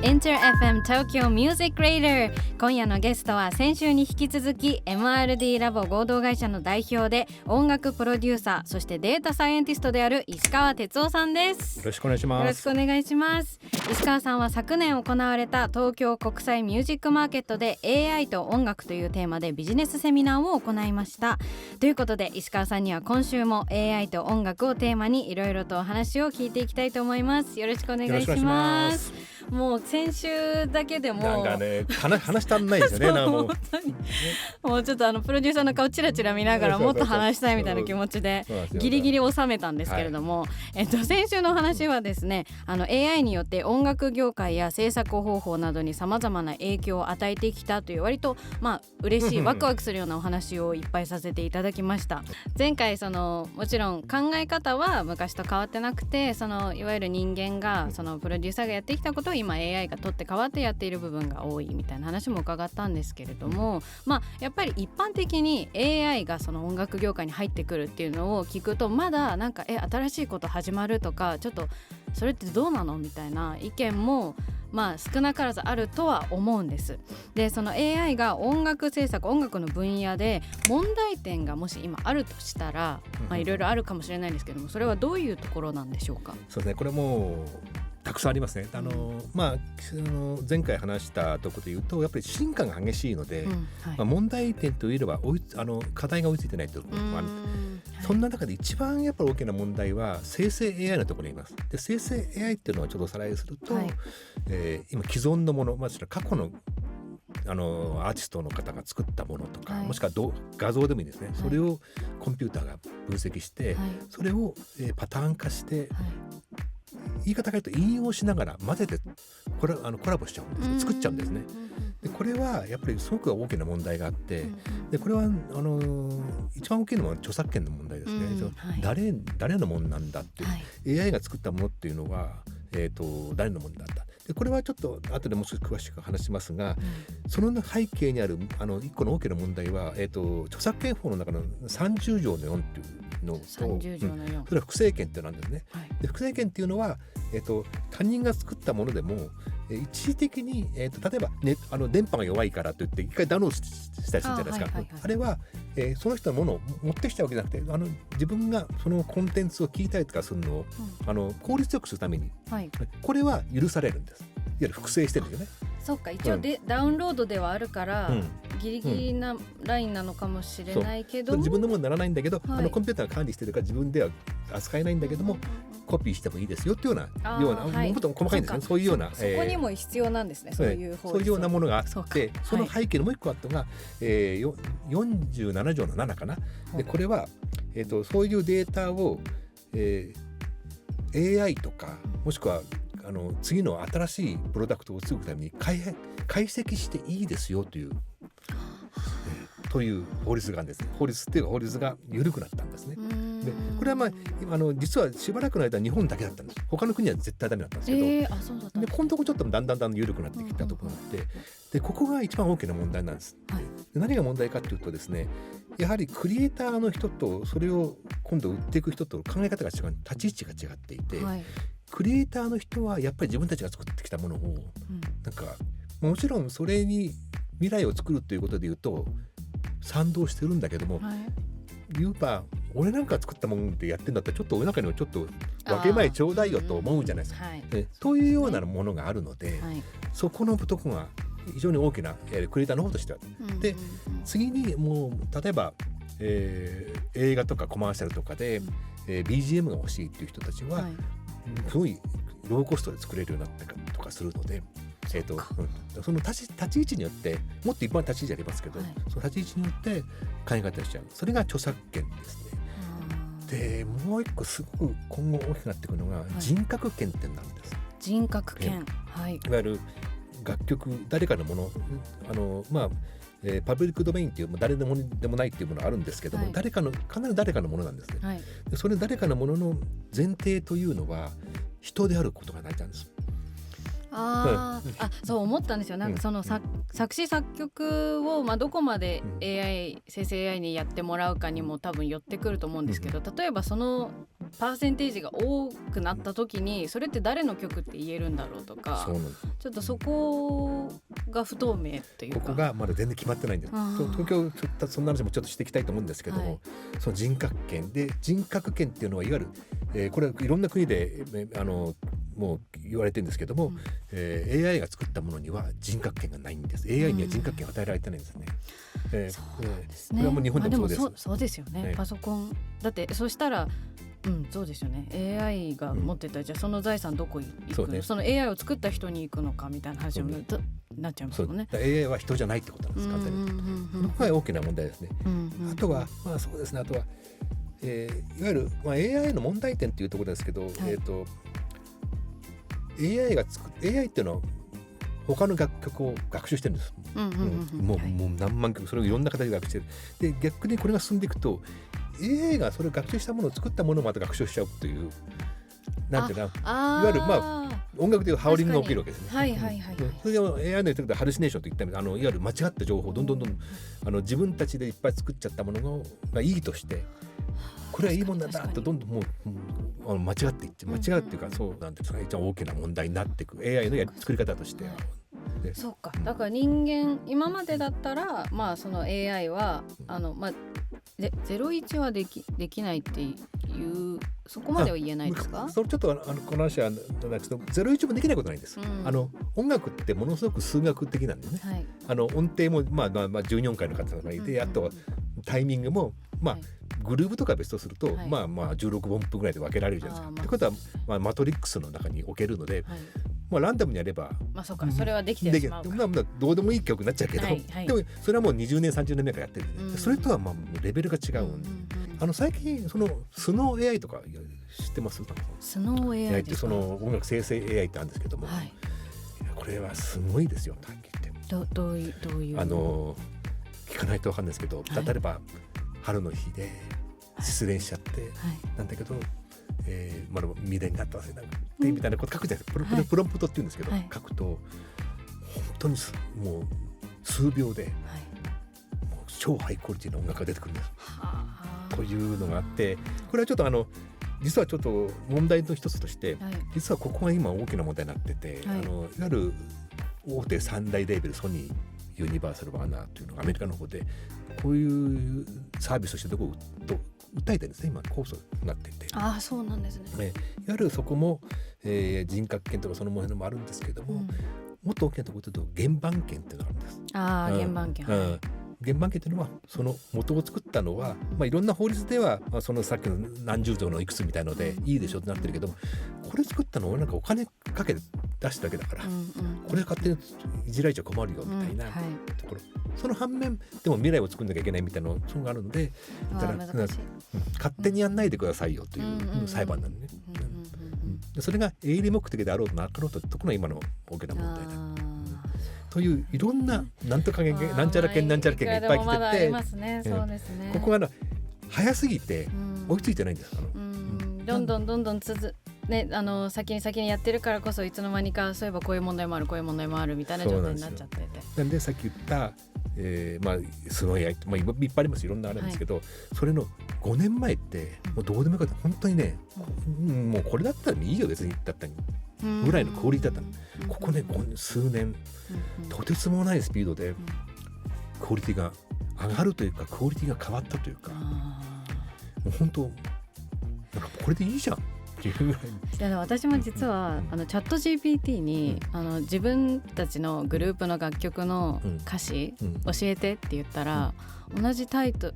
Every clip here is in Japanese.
Enter FM Tokyo Music Radar。 今夜のゲストは先週に引き続き MRD ラボ合同会社の代表で音楽プロデューサー、そしてデータサイエンティストである石川哲夫さんです。よろしくお願いします。よろしくお願いします。石川さんは昨年行われた東京国際ミュージックマーケットで AI と音楽というテーマでビジネスセミナーを行いました。ということで石川さんには今週も AI と音楽をテーマにいろいろとお話を聞いていきたいと思います。よろしくお願いします。もう先週だけでもなんかね話したんないですよね。もうちょっとプロデューサーの顔チラチラ見ながらもっと話したいみたいな気持ちでギリギリ収めたんですけれども、先週の話はですね、AI によって音楽業界や制作方法などに様々な影響を与えてきたという割と嬉しいワクワクするようなお話をいっぱいさせていただきました。前回もちろん考え方は昔と変わってなくて、いわゆる人間がプロデューサーがやってきたことを今 AI が取って代わってやっている部分が多いみたいな話も伺ったんですけれども、やっぱり一般的に AI が音楽業界に入ってくるっていうのを聞くと、まだなんか新しいこと始まるとか、ちょっとそれってどうなのみたいな意見も少なからずあるとは思うんです。で、その AI が音楽制作、音楽の分野で問題点がもし今あるとしたら、いろいろあるかもしれないんですけども、それはどういうところなんでしょうか。そうですね、これもたくさんありますね。前回話したところで言うと、やっぱり進化が激しいので、問題点といえば課題が追いついてないというところもある。そんな中で一番やっぱり大きな問題は生成 AI のところにいます。で、生成 AI っていうのをちょっとおさらいすると、今既存のもの、過去のアーティストの方が作ったものとか、もしくは画像でもいいですね、それをコンピューターが分析して、それを、パターン化して、言い方が言うと引用しながら混ぜてコラボしちゃうんです、作っちゃうんですね。で、これはやっぱりすごく大きな問題があって、でこれは一番大きいのは著作権の問題ですね。誰のものなんだっていう、AI が作ったものっていうのは、誰のものなんだ。でこれはちょっと後でもう少し詳しく話しますが、その背景にある一個の大きな問題は、著作権法の中の30条の4っていうのと、30条の4、それは複製権ってなんですね。で、複製権っていうのは、他人が作ったものでも一時的に、例えば、電波が弱いからといって一回ダウンロードしたりするじゃないですか。あれは、その人のものを持ってきちゃうわけじゃなくて、自分がそのコンテンツを聞いたりとかするのを、効率よくするために、これは許されるんです。いわゆる複製してるんですよね。そうか、一応ダウンロードではあるから、ギリギリなラインなのかもしれないけど、自分のものにならないんだけど、コンピューターが管理してるから自分では扱えないんだけども、コピーしてもいいですよっていうような、もっと細かいんですね。そういうような、そこにも必要なんですね。そういう法律、そういうようなものがあって、その背景のもう一個あったのが、47条の7かな。でこれは、そういうデータを、AI とかもしくは次の新しいプロダクトを作るために解析していいですよという、という法律があるんですね。法律っていうか法律が緩くなったんですね。でこれは実はしばらくの間日本だけだったんです。他の国は絶対ダメだったんですけど、そうだったんです。でこのとこちょっとだんだん緩くなってきたところがあって、でここが一番大きな問題なんです。で何が問題かというとですね、やはりクリエイターの人とそれを今度売っていく人と考え方が違う、立ち位置が違っていて、クリエイターの人はやっぱり自分たちが作ってきたものを、なんかもちろんそれに未来を作るということでいうと賛同してるんだけども、言うば俺なんか作ったものでやってんだったらちょっと俺の中にもちょっと分け前ちょうだいよと思うじゃないですか。というようなものがあるので、そこのとこが非常に大きなクリエイターの方としては、で次にもう例えば、映画とかコマーシャルとかで、BGM が欲しいっていう人たちは、すごいローコストで作れるようになったりとかするので、その立ち位置によってもっと一般の立ち位置ありますけど、その立ち位置によって考え方しちゃう。それが著作権ですね。でもう一個すごく今後大きくなってくるのが人格権ってなんです。人格権、いわゆる楽曲誰かのもの、パブリックドメインっていう誰でもないっていうものがあるんですけども、必ず誰かのものなんですね。でそれ誰かのものの前提というのは人であることが大事なんです。そう思ったんですよ。なんかその作詞作曲を、どこまで 生成 AI にやってもらうかにも多分寄ってくると思うんですけど、例えばそのパーセンテージが多くなった時にそれって誰の曲って言えるんだろうとか、ちょっとそこが不透明というか、ここがまだ全然決まってないんです。東京そんな話もちょっとしていきたいと思うんですけども、はい、その人格権で、人格権っていうのはいわゆる、これはいろんな国でもう言われてるんですけども、AI が作ったものには人格権がないんです。AI には人格権が与えられてないんですね。そうなんですね。これはもう日本でもそうです。そうですよね。パソコンだってそしたら、そうですよね。AI が持ってたら、じゃあその財産どこ行くの、その AI を作った人に行くのかみたいな話になっちゃいますもんね。AI は人じゃないってことなんです。完全に。これは大きな問題ですね。あとはそうですね。あとは、いわゆる、AI の問題点っていうところですけど、AI っていうのは他の楽曲を学習してるんです。もう何万曲、それをいろんな形で学習してる。で、逆にこれが進んでいくと AI がそれを学習したものを作ったものをまた学習しちゃうという、なんていうかな、いわゆる音楽でいうハウリングが起きるわけですね。それで AI の言ってることはハルシネーションといったいわゆる間違った情報をどんどん自分たちでいっぱい作っちゃったものがいいとして、これはいいもんなんだとどんどんもう間違っていって、間違うっていうか、そうなんていうか、一番大きな問題になっていく AI の作り方としては。そうか、だから人間今までだったらその AI は01はできないっていうそこまでは言えないですか？それちょっとこの話は01もできないことないんです。音楽ってものすごく数学的なんでね。音程も14回の方がいて、あとはタイミングもグルーブとか別とすると、16分音符ぐらいで分けられるじゃないですか。ってことは、マトリックスの中に置けるので、ランダムにやれば、そうか、それはできてしまうか。どうでもいい曲になっちゃうけど、でもそれはもう20年30年目からやってるんで、それとはレベルが違うんで、最近そのスノー AI とか知ってます？スノー AI ってその音楽生成 AI ってあるんですけども、これはすごいですよ。はっきり言って。どういう聞かないと分かんないですけど、例えば春の日で失恋しちゃって、なんだけど、まだ未練があったわけだってみたいなこと書くじゃないですか。プロンプトって言うんですけど、書くと本当にもう数秒で、もう超ハイクオリティな音楽が出てくるんです。というのがあって、これはちょっと実はちょっと問題の一つとして、実はここが今大きな問題になってて、いわゆる大手3大レーベル、ソニー、ユニバーサル、ワーナーというのがアメリカの方でこういうサービスとしてどこを訴えてるんですね。今控訴になっていて。そうなんですね。いわゆるそこも、人格権とかそのものもあるんですけども、もっと大きなところで言うと原版権っていうのがあるんです。原版権。原版権というのはその元を作ったのは、いろんな法律では、そのさっきの何十条のいくつみたいのでいいでしょってなってるけども、これ作ったのはなんかお金かけて出しただけだから、これ勝手にいじられちゃ困るよみたいなところ、その反面でも未来を作んなきゃいけないみたいなのがあるので、勝手にやんないでくださいよという裁判なんでね。それが営利目的であろうとなかろうというところが今の大きな問題だという、いろんななんとかなんちゃら権なんちゃら権がいっぱい来てて、ここが早すぎて追いついてないんです。どんどん先にやってるからこそ、いつの間にかそういえばこういう問題もある、こういう問題もあるみたいな状態になっちゃってて、なんでさっき言ったすごい、いっぱいあります、いろんなあるんですけど、それの5年前ってもうどうでもよかった。本当にね、もうこれだったらいいよ別にだったにぐらいのクオリティだったの。ここね、数年とてつもないスピードでクオリティが上がるというか、クオリティが変わったというか、もう本当なんかこれでいいじゃんっていうぐらい。いや、私も実はチャット GPT に、自分たちのグループの楽曲の歌詞、教えてって言ったら、同じ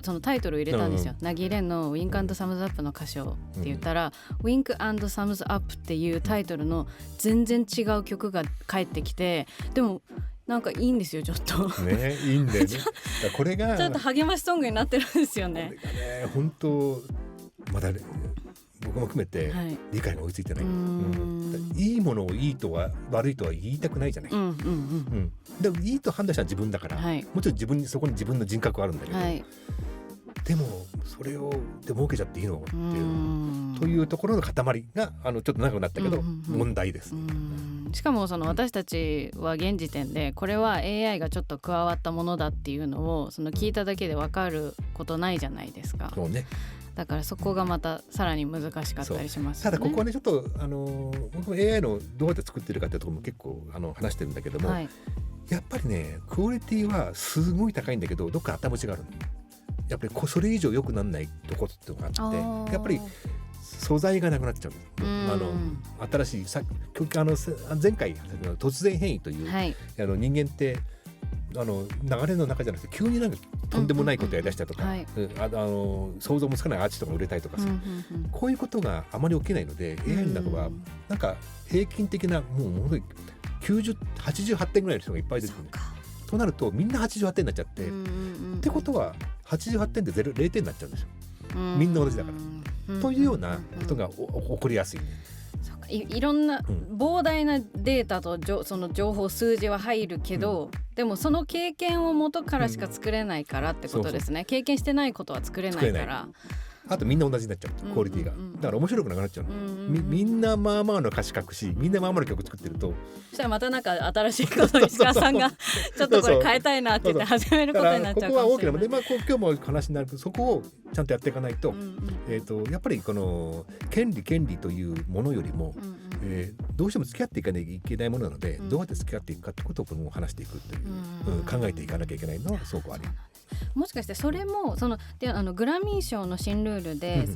そのタイトルを入れたんですよ。ナギレンの Wink and Thumbs Up の歌詞をって言ったら、Wink and Thumbs Up っていうタイトルの全然違う曲が返ってきて、でもなんかいいんですよ、ちょっとね、いいんだよね。これがちょっと励ましソングになってるんですよね。これがね、本当まだ僕も含めて理解が追いついてない、いいものをいいとは悪いとは言いたくないじゃない。でもいいと判断したのは自分だから、もちろんそこに自分の人格はあるんだけど、でもそれをで儲けちゃっていいのっていうというところの塊がちょっと長くなったけど、問題です。しかも私たちは現時点でこれは AI がちょっと加わったものだっていうのを聞いただけで分かることないじゃないですか。そうね。だからそこがまたさらに難しかったりしますよね。ただここはねちょっと僕も AI のどうやって作ってるかっていうところも結構話してるんだけども、やっぱりねクオリティはすごい高いんだけどどっか頭打ちがあるの。やっぱりそれ以上良くならないところっていうのがあって、やっぱり素材がなくなっちゃう。新しい前回突然変異という、人間って流れの中じゃなくて急になんかとんでもないことやりだしたとか、想像もつかないアーチとか売れたりとかさ、こういうことがあまり起きないので AI の中はなんか平均的なもう本当に88点ぐらいの人がいっぱい出てくる。となるとみんな88点になっちゃって、ってことは88点で0点になっちゃうんですよ。みんな同じだから、というようなことが起こりやすい。いろんな膨大なデータとその情報数字は入るけど、でもその経験を元からしか作れないからってことですね。経験してないことは作れないから。あとみんな同じになっちゃうクオリティが、だから面白くなくなっちゃうの、みんなまあまあの歌詞書くし、みんなまあまあの曲作ってると、そしたらまたなんか新しいことに石川さんがちょっとこれ変えたいなって言って始めることになっちゃうかもしれない。ここは大きなので、今日も話になるけどそこをちゃんとやっていかないと、やっぱりこの権利というものよりも、どうしても付き合っていかなきゃいけないものなので、どうやって付き合っていくかってことを話していくという、考えていかなきゃいけないのはすごくある。もしかしてそれもグラミー賞の新ルールで、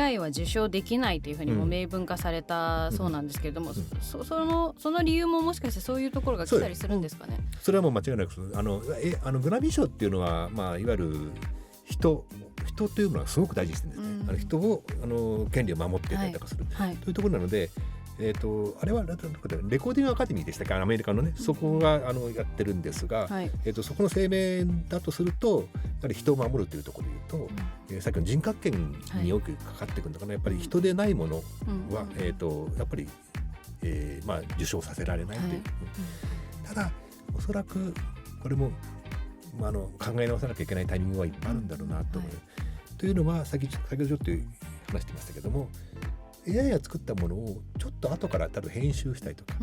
AI は受賞できないというふうにも明文化されたそうなんですけれども、その理由ももしかしてそういうところが来たりするんですかね。それはもう間違いなくグラミー賞っていうのは、いわゆる人というものはすごく大事にしてるんですね。人を権利を守っていたりとかする、というところなので、あれはレコーディングアカデミーでしたか、アメリカのね、そこがやってるんですが、そこの声明だとすると、やはり人を守るというところでいうと、さっきの人格権によくかかってくるのかな。やっぱり人でないものは、やっぱり、受賞させられないという、ただおそらくこれも、考え直さなきゃいけないタイミングはいっぱいあるんだろうなと思う、というのは先ほどちょっと話してましたけども、AI が作ったものをちょっと後から多分編集したりとか、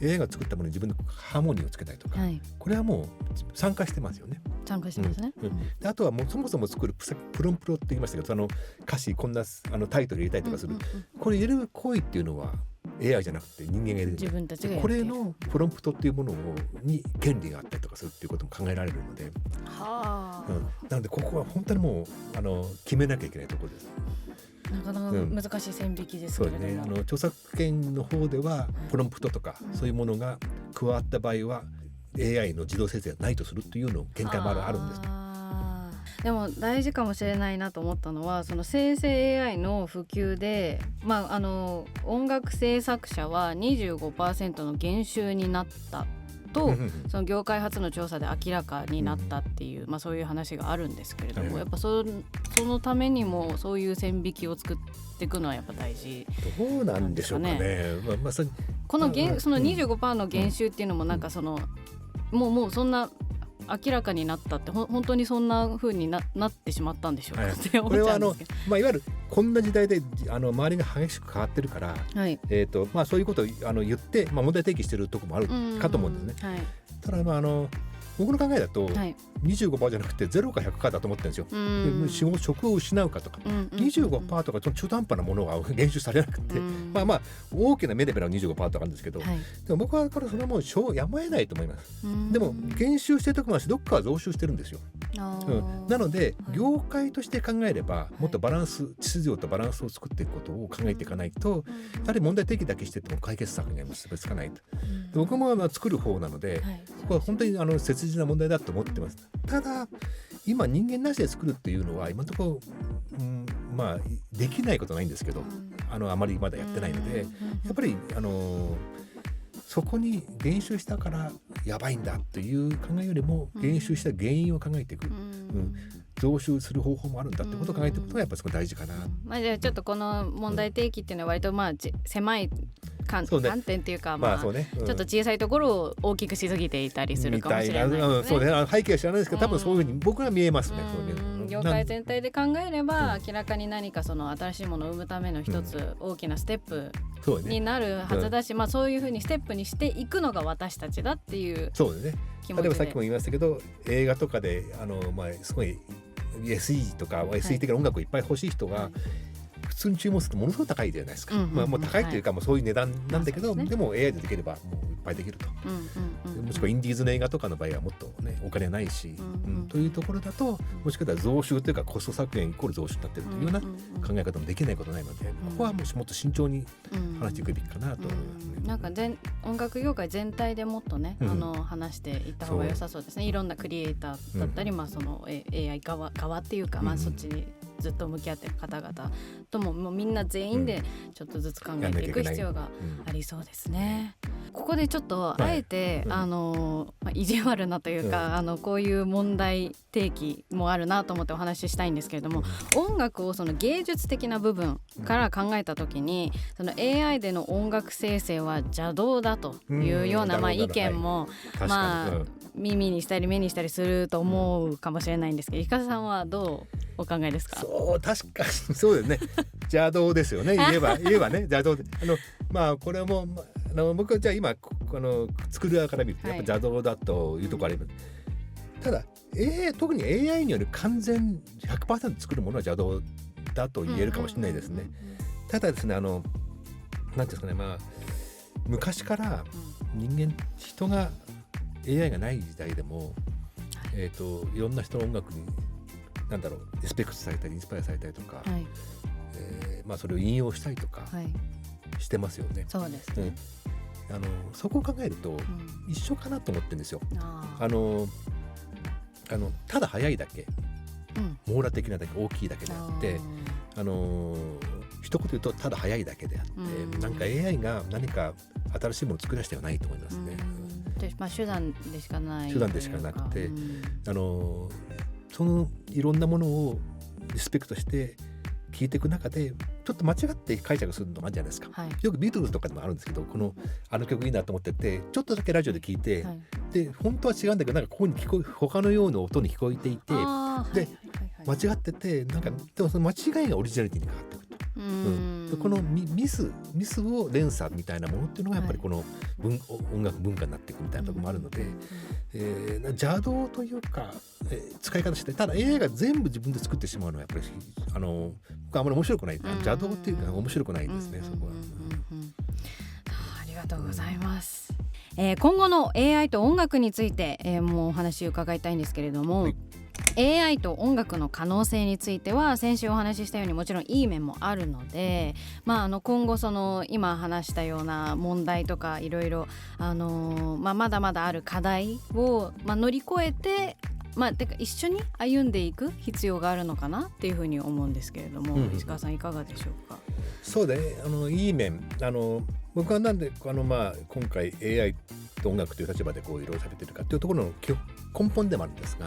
AI が作ったものに自分のハーモニーをつけたりとか、これはもう参加してますよね。参加してますね。であとはもうそもそも作るプロンプロって言いましたけど、歌詞こんなタイトル入れたりとかする、これ入れる行為っていうのは AI じゃなくて人間が入れる。自分たちがこれのプロンプトっていうものに権利があったりとかするっていうことも考えられるので、なのでここは本当にもう決めなきゃいけないところです。なかなか難しい線引きですけれども、そうね、著作権の方ではプロンプトとかそういうものが加わった場合は AI の自動生成がないとするというの見解もあるんです。でも大事かもしれないなと思ったのは、その生成 AI の普及で、音楽制作者は 25% の減収になったと、その業界初の調査で明らかになったっていう、そういう話があるんですけれども、やっぱそのためにもそういう線引きを作っていくのはやっぱ大事なんですかね。どうなんでしょうかね。このその 25% の減収っていうのもなんかもうそんな明らかになったって本当にそんな風に なってしまったんでしょうか、って思っちゃうんですけど、いわゆるこんな時代で周りが激しく変わってるから、そういうことを言って、問題提起してるところもあるかと思うんですね。ただ僕の考えだと、25% じゃなくて0か100かだと思ってるんですよ。職を失うかとか、25% とか中途半端なものが減収されなくて、大きな目で見れば 25% とかあるんですけど、でも僕はこれそれはもうやむを得ないと思います。でも減収してるところもあるし、どっかは増収してるんですよ。なので業界として考えればもっと秩序とバランスを作っていくことを考えていかないと、やはり問題提起だけしてても解決策には結びつかないと。僕も作る方なので、ここは本当に切実な問題だと思ってます。ただ今人間なしで作るっていうのは今のところ、できないことないんですけど、あまりまだやってないので、やっぱりそこに減収したからやばいんだという考えよりも、減収した原因を考えていく、増収する方法もあるんだってことを考えていくことがやっぱりすごい大事かな。じゃあちょっとこの問題提起っていうのは割と狭い観点っていうか、そうね、ちょっと小さいところを大きくしすぎていたりするかもしれないですね。そうね、背景は知らないですけど、多分そういうふうに僕は見えますね。業界全体で考えれば、明らかに何かその新しいものを生むための一つ大きなステップになるはずだし、そういうふうにステップにしていくのが私たちだっていう気持ちで。そうね。例えばさっきも言いましたけど、映画とかですごい SE とか SE 的な音楽をいっぱい欲しい人が、普通に注文するとものすごく高いじゃないですか。もう高いというか、もうそういう値段なんだけど、でも AI でできればもういっぱいできると。もしくはインディーズの映画とかの場合はもっとねお金はないし、というところだと、もしかしたら増収というかコスト削減イコール増収になっているというような考え方もできないことないので、ここはもっと慎重に話していくべきかなと思いますね。なんか音楽業界全体でもっとね、話していった方が良さそうですね。いろんなクリエイターだったり、その AI 側っていうか、そっちにずっと向き合ってる方々ともみんな全員でちょっとずつ考えていく必要がありそうですね。ここでちょっとあえて、意地悪なというか、こういう問題提起もあるなと思ってお話ししたいんですけれども、音楽をその芸術的な部分から考えた時に、その AI での音楽生成は邪道だというような意見も耳にしたり目にしたりすると思うかもしれないんですけど、石川さんはどうお考えですか？確かにそうですね。邪道ですよね。言えばね、邪道で、これも僕はじゃあ今作る側から見るとやっぱ邪道だというところあります。ただ、特に AI による完全 100% 作るものは邪道だと言えるかもしれないですね。ただですね、なんていうんですかね、昔から人が AI がない時代でも、いろんな人の音楽にリスペクトされたりインスパイアされたりとか、それを引用したりとかしてますよね。そうですね。そこを考えると一緒かなと思ってるんですよ。ただ速いだけ、網羅的なだけ、大きいだけであって、一言言うとただ速いだけであって、なんか AI が何か新しいものを作らせてはないと思いますね。手段でしかない。手段でしかなくて、そのいろんなものをリスペクトして聴いていく中でちょっと間違って解釈するのがあるじゃないですか。よくビートルズとかでもあるんですけど、あの曲いいなと思っててちょっとだけラジオで聴いて、で本当は違うんだけどここに他のような音に聞こえていて、で間違っててでもその間違いがオリジナリティに変わっていくと。このミスを連鎖みたいなものっていうのがやっぱりこの音楽文化になっていくみたいなところもあるので、邪道というか、使い方して、ただ AI が全部自分で作ってしまうのはやっぱり僕はあまり面白くない、邪道っていうか面白くないんですね、そこは。ありがとうございます。今後の AI と音楽について、もうお話を伺いたいんですけれども、AI と音楽の可能性については先週お話ししたようにもちろんいい面もあるので、今後その今話したような問題とかいろいろまだまだある課題を、乗り越えててか一緒に歩んでいく必要があるのかなっていうふうに思うんですけれども、石川さんいかがでしょうか？そうだね、いい面、僕はなんで今回 AI と音楽という立場でいろいろ喋ってるかっていうところの根本でもあるんですが、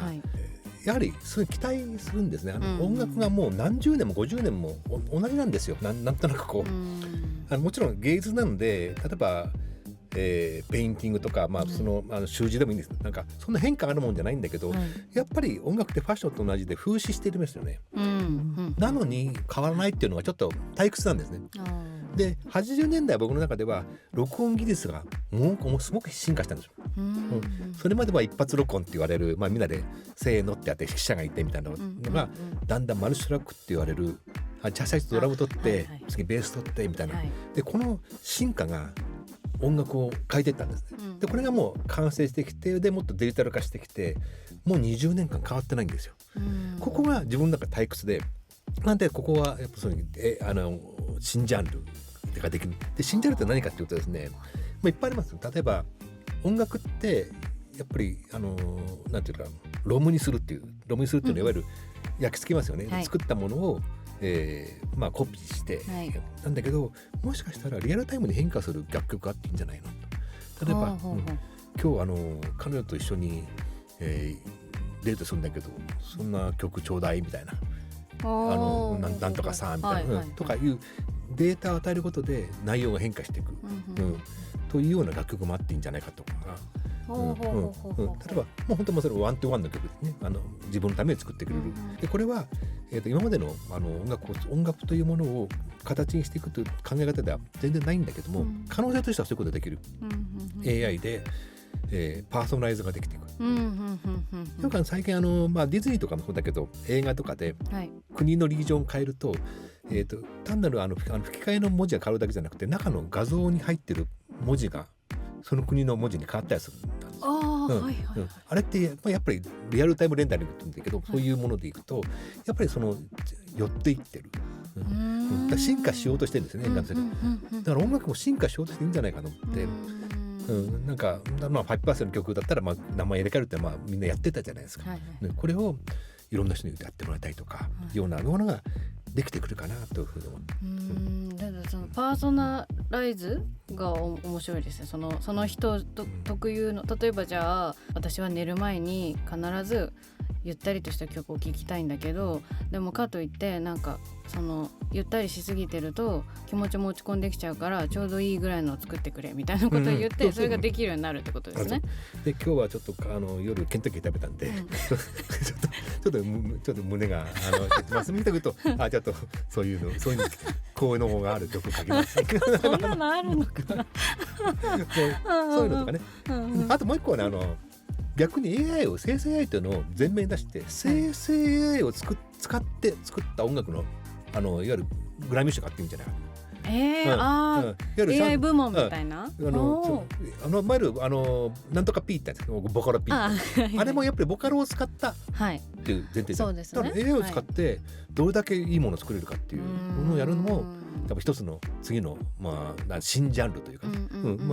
やはりすごい期待するんですね。音楽がもう何十年も50年も同じなんですよ。なんとなくもちろん芸術なので、例えばペインティングとか、習字でもいいんです。そんな変化あるもんじゃないんだけど、やっぱり音楽ってファッションと同じで風刺してるんですよね。なのに変わらないっていうのがちょっと退屈なんですね。で80年代は僕の中では録音技術がもうすごく進化したんですよ。それまでは一発録音って言われる、みんなでせーのってやって指揮者がいてみたいなのが、だんだんマルチトラックって言われる、じゃあ最初ドラム取って、次ベース取ってみたいな、でこの進化が音楽を変えていったんですね。でこれがもう完成してきて、でもっとデジタル化してきて、もう20年間変わってないんですよ。ここが自分の中で退屈で、なんでここはやっぱそういう新ジャンルができる。で新ジャンルって何かっていうとですね、いっぱいあります。例えば音楽ってやっぱりなんていうかロムにするっていうのはいわゆる焼き付けますよね。作ったものをコピーして、なんだけど、もしかしたらリアルタイムに変化する楽曲があっていいんじゃないのと。例えば、今日彼女と一緒に、デートするんだけど、そんな曲ちょうだいみたいな、なんとかさみたいな、とかいうデータを与えることで内容が変化していく、というような楽曲もあっていいんじゃないかとか、例えばもう本当にそれワントゥワンの曲ですね。自分のために作ってくれる。でこれは、今までの音楽というものを形にしていくという考え方では全然ないんだけども、可能性としてはそういうことができる。AI で、パーソナライズができていく。なんか最近ディズニーとかもそうだけど映画とかで国のリージョンを変えると、単なる吹き替えの文字が変わるだけじゃなくて中の画像に入ってる文字がその国の文字に変わったりするんですよ。あれってやっぱりリアルタイムレンダリングって言うんだけど、そういうものでいくとやっぱり寄っていってる、だから進化しようとしてるんですね。だから音楽も進化しようとしていいんじゃないかと思って、なんか5% の曲だったら名前入れ替えるってみんなやってたじゃないですか、これをいろんな人にやってもらいたいとか、ようなものができてくるかなというふうに思う。だからそのパーソナライズが面白いですね。その人特有の、例えばじゃあ私は寝る前に必ずゆったりとした曲を聴きたいんだけど、でもかといってなんかゆったりしすぎてると気持ちも落ち込んできちゃうからちょうどいいぐらいのを作ってくれみたいなことを言って、それができるようになるってことですね。で今日はちょっと夜ケンタッキー食べたんで、ちょっと胸がますみたくとちょっとそういうのこういうのがある曲書きます。そんなのあるのかな。そういうのとかね。あともう一個はね、逆に AI を生成 AI というのを前面に出して、生成 AI を使って作った音楽のいわゆるグラミー賞があっていいんじゃないかな。AI 部門みたいな。前なんとか P ってやつ、ボカロ P あれもやっぱりボカロを使ったっていう前提で、そうですね、だから AI を使ってどれだけいいものを作れるかっていうものをやるのも多分一つの次の新ジャンルというか、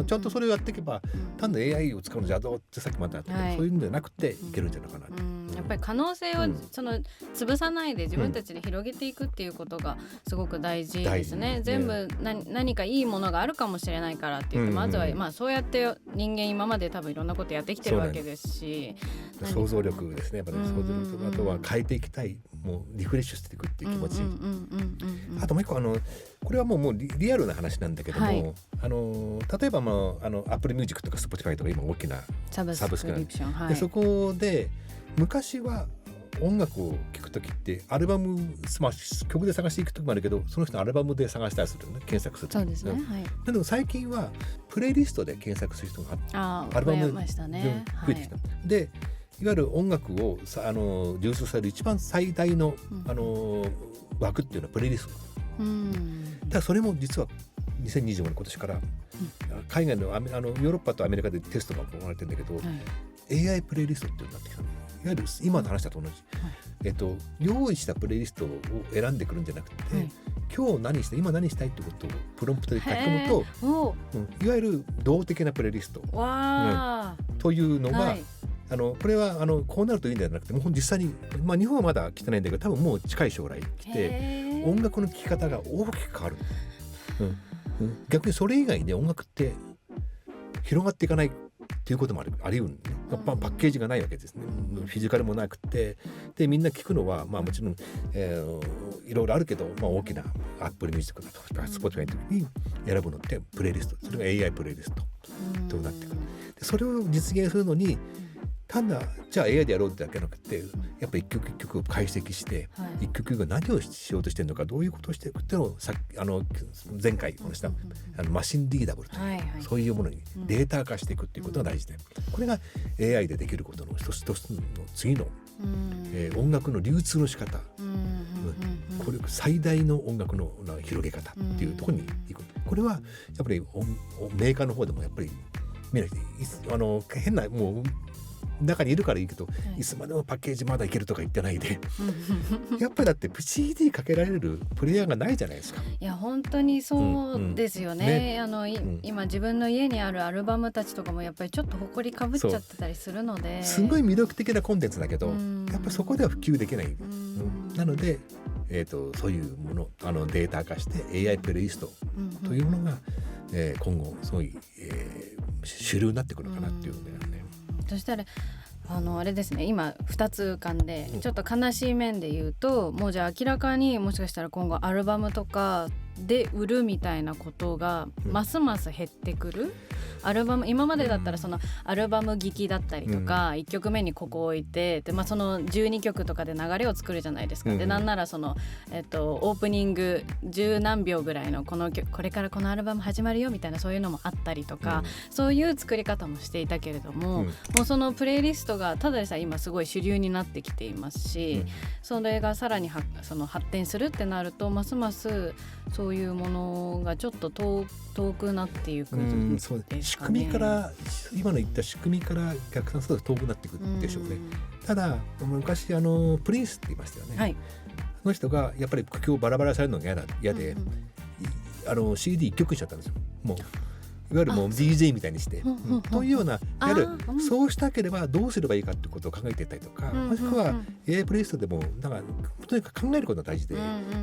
ちゃんとそれをやっていけば単なる AI を使うのじゃどうってさっきもあったけど、そういうんじゃなくていけるんじゃないかなと。やっぱり可能性を潰さないで自分たちで広げていくっていうことがすごく大事ですね。全部何かいいものがあるかもしれないからって言って、まずはそうやって人間今まで多分いろんなことやってきてるわけですし、想像力ですね。やっぱり想像力、あとは変えていきたい、もうリフレッシュしていくっていう気持ち。あともう一個これはもうリアルな話なんだけども、例えばApple Music とか Spotify とか今大きなサブスクなんで、そこで昔は音楽を聴くときってアルバム、曲で探していくときもあるけど、その人のアルバムで探したりするね、検索する。そうですね。だけど最近はプレイリストで検索する人がアルバムで増えてきた。でいわゆる音楽を流通される一番最大の、枠っていうのはプレイリスト。ただそれも実は2025年今年から海外のヨーロッパとアメリカでテストが行われてるんだけど、AI プレイリストっていうのになってきた。いわゆる今の話だと同じ、用意したプレイリストを選んでくるんじゃなくて、今日今何したいってことをプロンプトで書き込むと、いわゆる動的なプレイリスト、というのが、これはこうなるといいんじゃなくて、もう実際に、日本はまだ来てないんだけど、多分もう近い将来来て音楽の聴き方が大きく変わる。逆にそれ以外で音楽って広がっていかないっていうこともあり得るんでね。パッケージがないわけですね。フィジカルもなくて、でみんな聞くのはもちろん、いろいろあるけど、大きな Apple Music だとか Spotify の時に選ぶのってプレイリスト、それが AI プレイリストとなってくる。でそれを実現するのに単なじゃあ AI でやろうってだけじゃなくて、やっぱり一曲一曲を解析して、一曲が何をしようとしてるのか、どういうことをしていくっていうのを前回お話したマシンリーダブルという、そういうものにデータ化していくっていうことが大事で、これが AI でできることの一つの次の、音楽の流通の仕方、これ最大の音楽の広げ方っていうところに行く。これはやっぱりメーカーの方でもやっぱり見ないで、変なもう中にいるからいいけど、いつまでもパッケージまだいけるとか言ってないでやっぱりだって CD かけられるプレイヤーがないじゃないですか。いや本当にそうですよね。今自分の家にあるアルバムたちとかもやっぱりちょっと埃かぶっちゃってたりするので、すごい魅力的なコンテンツだけど、やっぱりそこでは普及できない。なので、そういうものデータ化して AI プレイリストというものが、今後すごい、主流になってくるかなっていうので、そしたらあれですね、今2つ浮かんで、ちょっと悲しい面で言うと、もうじゃあ明らかにもしかしたら今後アルバムとかで売るみたいなことがますます減ってくる、アルバム今までだったらそのアルバム聴きだったりとか、1曲目にここ置いてで、その12曲とかで流れを作るじゃないですか、でなんならその、オープニング10何秒ぐらいのこれからこのアルバム始まるよみたいなそういうのもあったりとか、そういう作り方もしていたけれども、もうそのプレイリストがただでさえ今すごい主流になってきていますし、それがさらにその発展するってなるとますますそういうものがちょっと遠くなっていくんですかね。仕組みから今の言った仕組みから逆算すると遠くなっていくでしょうね。ただ昔プリンスって言いましたよね、はい、あの人がやっぱり曲をバラバラされるのが嫌で、CD1 曲にしちゃったんですよ。もういわゆるもう DJ みたいにして、というようないわゆるそうしたければどうすればいいかってことを考えていったりとか、もしくは AI プレイリストでもなんかとにかく考えることが大事で、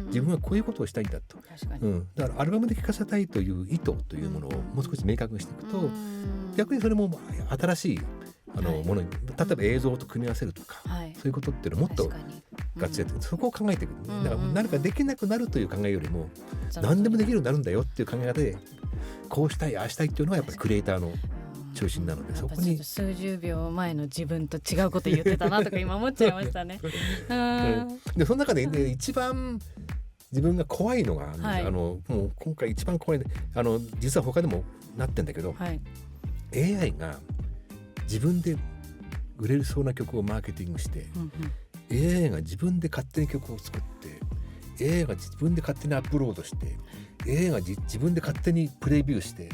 自分はこういうことをしたいんだと、だからアルバムで聴かせたいという意図というものをもう少し明確にしていくと、逆にそれも新しいものに例えば映像と組み合わせるとか、そういうことっていうのをもっとガチでやって、そこを考えていく、だから何かできなくなるという考えよりも何でもできるようになるんだよっていう考え方で、こうしたいああしたいっていうのはやっぱりクリエイターの中心なので、そこに数十秒前の自分と違うこと言ってたなとか今思っちゃいましたね。でその中で、一番自分が怖いのが、もう今回一番怖い、実は他でもなってんだけど、AI が自分で売れるそうな曲をマーケティングして、AI が自分で勝手に曲を作って、AI が自分で勝手にアップロードして、AI が自分で勝手にプレビューして、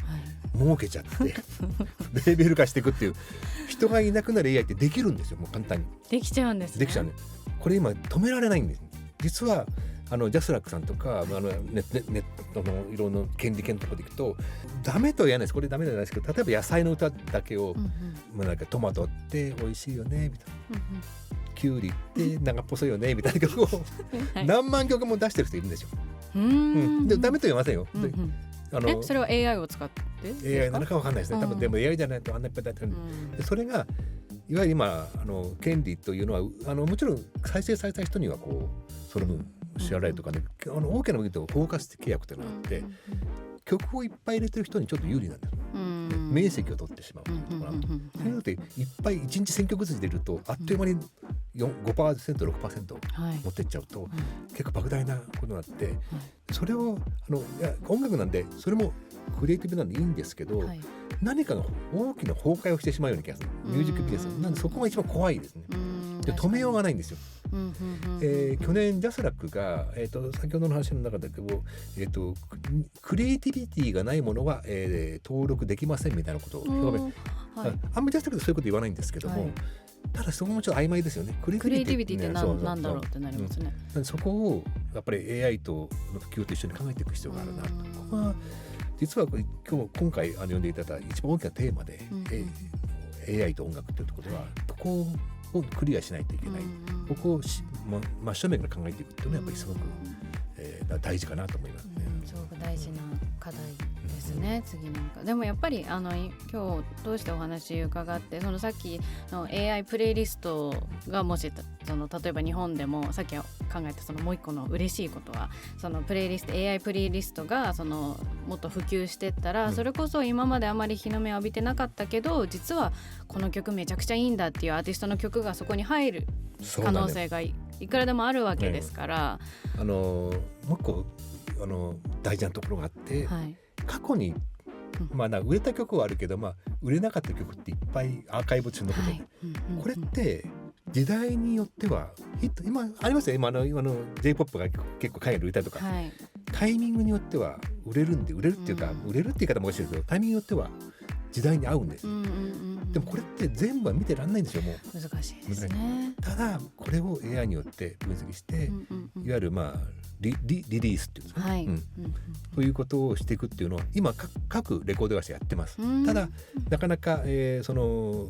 儲けちゃってレベル化していくっていう、人がいなくなる AI ってできるんですよ。もう簡単にできちゃうんですね。できちゃうね。これ今止められないんです。実はジャスラックさんとかネットのいろんな権利権とかでいくとダメとは言わないです。これダメじゃないですけど、例えば野菜の歌だけを、なんかトマトって美味しいよねみたいな、キュウリって長っぽそうよねみたいな曲を何万曲も出してる人いるんですよ。でダメと言いませんよ。それは AI を使って AI なのか分かんないですね。多分でも AI じゃないとあんないっぱい出てる。それがいわゆる今権利というのはもちろん再生された人にはこうその分支払いとかね、大きな分でフォーカス契約というのがあって、曲をいっぱい入れてる人にちょっと有利なんだよ。面積を取ってしまうとか、そういうのっていっぱい1日1000曲ずつ出るとあっという間に 5%、6% 持ってっちゃうと、結構莫大なことになって、それを音楽なんでそれもクリエイティブなんでいいんですけど、何かが大きな崩壊をしてしまうような気がする。ミュージックビデオなんでそこが一番怖いですね。で止めようがないんですよ。去年ジャスラックが、先ほどの話の中だけど、クリエイティビティがないものは、登録できませんみたいなことを表明、あんまりジャスラックでそういうこと言わないんですけども、ただそこもちょっと曖昧ですよね。クリエイティビティって何だろうってなりますね。そこをやっぱり AI との普及と一緒に考えていく必要があるなと。ここは実は今回呼んでいただいた一番大きなテーマで、AI と音楽というところではここをクリアしないといけない、ここを真正面から考えていくっていうのはやっぱりすごく、大事かなと思いますね。すごく大事な課題ですね。次なんかでもやっぱり今日どうしてお話伺って、そのさっきの AI プレイリストがもし例えば日本でもさっき考えたそのもう一個の嬉しいことは、そのプレイリスト AI プレイリストがもっと普及していったら、それこそ今まであまり日の目を浴びてなかったけど、実はこの曲めちゃくちゃいいんだっていうアーティストの曲がそこに入る可能性がいくらでもあるわけですから、もう一個大事なところがあって、過去に売れた曲はあるけど、売れなかった曲っていっぱいアーカイブ中のことで、これって時代によっては今ありますよ。今の J-POP が結構海外で売れたりとか、タイミングによっては売れるっていうか、売れるって言い方もおかしいですけど、タイミングによっては時代に合うんです。でもこれって全部は見てらんないんですよ。もう難しいですね。ただこれを AI によって分析して、いわゆるリリースっていうんですかね、ということをしていくっていうのは今各レコード会社やってます。ただなかなか、その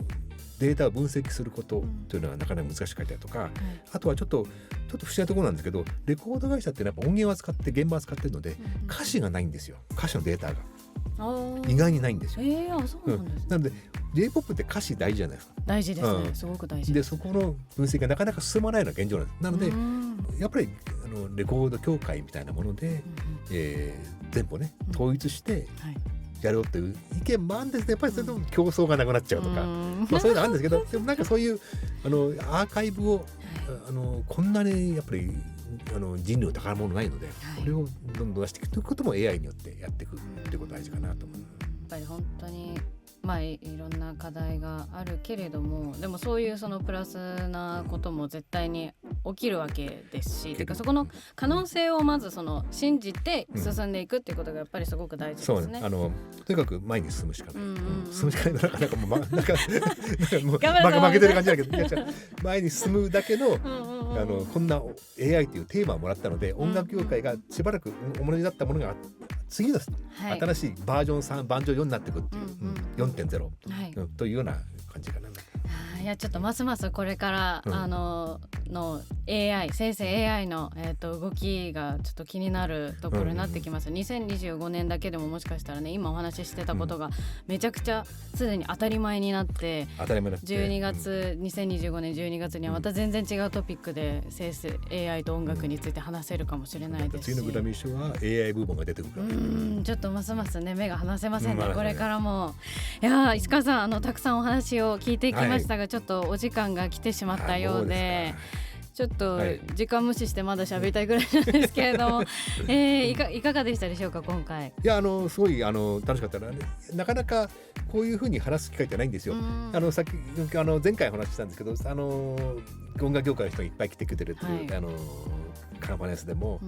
データを分析することというのはなかなか難しかったりとか、あとはちょっと不思議なところなんですけど、レコード会社ってやっぱ音源を扱って現場を扱ってるので、歌詞がないんですよ。歌詞のデータが意外にないんですよ。あ、そうなんですね。なので J-POP って歌詞大事じゃないですか。大事ですね、すごく大事でそこの分析がなかなか進まないのが現状なんです。なのでやっぱりレコード協会みたいなもので、全部ね統一してやろうという意見もあるんですね。やっぱりそれとも競争がなくなっちゃうとか、そういうのあるんですけど、でもなんかそういうアーカイブをこんなにやっぱり人類の宝物ないので、これをどんどん出していくということも AI によってやっていくということが大事かなと思う。やっぱり本当にいろんな課題があるけれども、でもそういうそのプラスなことも絶対に起きるわけですし、そこの可能性をまず信じて進んでいくっていうことがやっぱりすごく大事ですね。とにかく前に進むしかない、進むしかないのなんかもう負けてる感じだけど、前に進むだけのこんな AI というテーマをもらったので、音楽業界がしばらく同じだったものが次の新しいバージョン3、バージョン4になっていくっていう、4.0 というような感じかな。いや、ちょっとますますこれからの AI 生成 AI の動きがちょっと気になるところになってきます。2025年だけでももしかしたらね、今お話ししてたことがめちゃくちゃすでに当たり前になって2025年12月にはまた全然違うトピックで生成 AI と音楽について話せるかもしれないですし、次のグラミー賞は AI 部門が出てくるから、ちょっとますますね目が離せませんね、これからも。いや、石川さんたくさんお話を聞いていきましたが、ちょっとお時間が来てしまったようで、ちょっと時間無視してまだ喋りたいぐらいなんですけれども、いかがでしたでしょうか今回。いや、すごい楽しかったな。なかなかこういうふうに話す機会ってないんですよ。さっき前回お話ししたんですけど、音楽業界の人がいっぱい来てくれてるっていう、カンファレンスでも、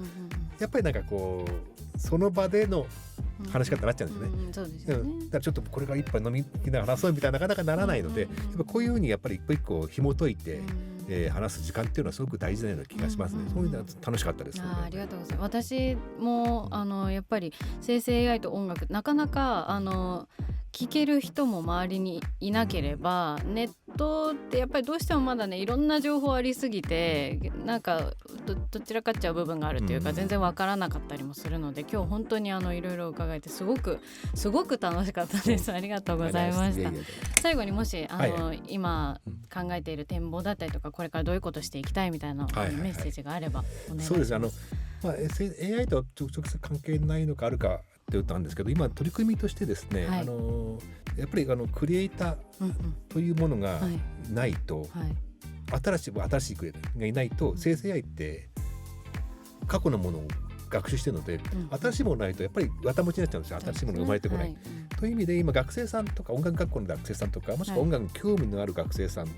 やっぱりなんかこうその場での話し方になっちゃうんですよね。そうですよね。だからちょっとこれから一杯飲みながら話そうみたいななかなかならないので、やっぱこういうふうにやっぱり一個一個紐解いて、話す時間っていうのはすごく大事なような気がしますね。そういうのは楽しかったです、ね。ありがとうございます。私もやっぱり生成 AI と音楽なかなか聞ける人も周りにいなければ、ネットってやっぱりどうしてもまだねいろんな情報ありすぎて、なんかどちらかっちゃう部分があるというか、全然わからなかったりもするので、今日本当にいろいろ伺えてすごく楽しかったです。ありがとうございました。最後にもし今考えている展望だったりとか、これからどういうことしていきたいみたいなメッセージがあればお願いします。そうです。AI と直接関係ないのかあるかって言ったんですけど、今取り組みとしてですね、やっぱりクリエイターというものがないと、新しいクリエイターがいないと、生成 AI って過去のものを学習してるので、新しいものないとやっぱり綿持ちになっちゃうんですよ。新しいものが生まれてこない、という意味で今学生さんとか音楽学校の学生さんとか、もしくは音楽に興味のある学生さんに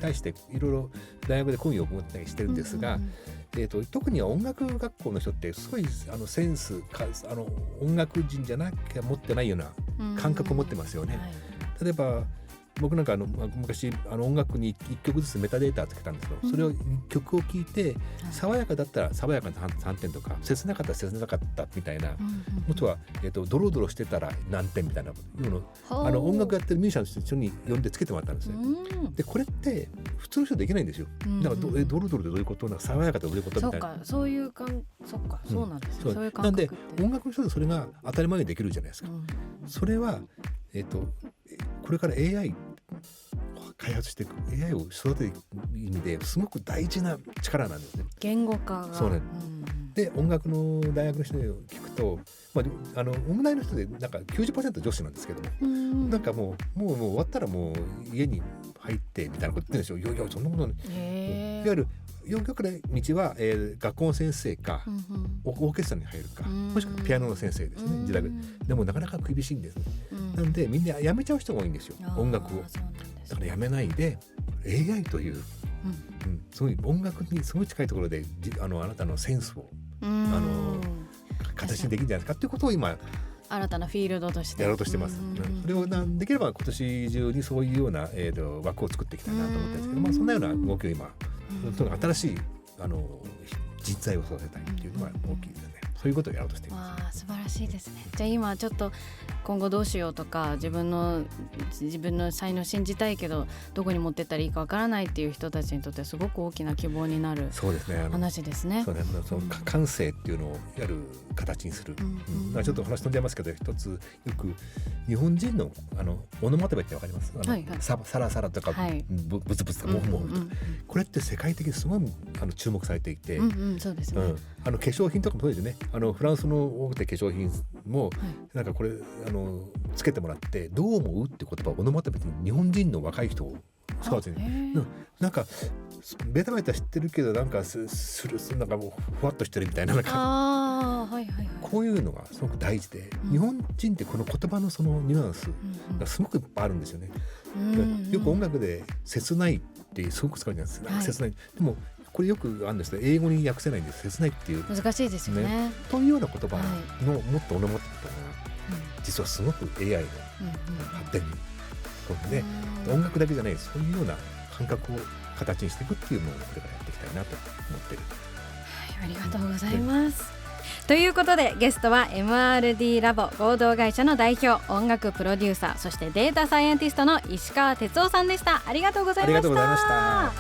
対していろいろ大学で講義を行ったりしてるんですが、特には音楽学校の人ってすごいセンスか音楽人じゃなきゃ持ってないような感覚を持ってますよね。例えば僕なんか昔音楽に1曲ずつメタデータつけたんですけど、それを曲を聴いて爽やかだったら爽やかな3点とか、切なかったら切なかったみたいな、もとはドロドロしてたら何点みたいな音楽やってるミュージシャンの人に呼んでつけてもらったんですね。でこれって普通の人できないんですよ。だからドロドロってどういうこと、爽やかってどういうことみたいな。そういうそうなんですね。そういう感覚って。なんで音楽の人でそれが当たり前にできるじゃないですか。それはこれから AI 開発していく AI を育てる意味ですごく大事な力なんですね。言語化が。そうね。で音楽の大学の人に聞くと、音大の人でなんか 90% 女子なんですけども、なんかもう終わったらもう家に入ってみたいなこと言ってるんですよ。いやそんなことない。いわゆる4曲の道は、学校の先生か、オーケストラに入るか、もしくはピアノの先生ですね。時代でもなかなか厳しいんですね。なんでみんな辞めちゃう人が多いんですよ、音楽を。だから辞めないで AI という、そういう音楽にすごい近いところであなたのセンスを形にできるんじゃないですかっていうことを今新たなフィールドとしてやろうとしてます。それをできれば今年中にそういうような、枠を作っていきたいなと思ってるんですけど、そんなような動きを今新しい人材を育てたいっていうのが大きいですね。そういうことをやろうとしています。わあ、素晴らしいですね。じゃあ今ちょっと今後どうしようとか、自分の才能を信じたいけどどこに持ってったらいいかわからないっていう人たちにとってはすごく大きな希望になる話ですね。そうね、その感性っていうのをやる形にする、ちょっと話飛んじゃいますけど、一つよく日本人のオノマトペってわかります？サラサラとか、ブツブツとかモフモフとか、これって世界的にすごい注目されていて、そうですね。化粧品とかもそうですよね。フランスの大手化粧品も、なんかこれつけてもらってどう思うって言葉をオノマトペって日本人の若い人を使うんですよね。なんかベタベタ知ってるけどなんかなんかもうふわっとしてるみたいな、こういうのがすごく大事で、日本人ってこの言葉のそのニュアンスがすごくいっぱいあるんですよね。よく音楽で切ないってすごく使うじゃないですか。切ない。でもこれよくあるんですけど、英語に訳せないんで切ないっていう難しいですよね。というような言葉のもっとオノマトペが実はすごく AI の発展にで、音楽だけじゃない、そういうような感覚を形にしていくっていうのをこれからやっていきたいなと思っている。ありがとうございます。ということでゲストは MRD ラボ合同会社の代表、音楽プロデューサー、そしてデータサイエンティストの石川哲夫さんでした。ありがとうございました。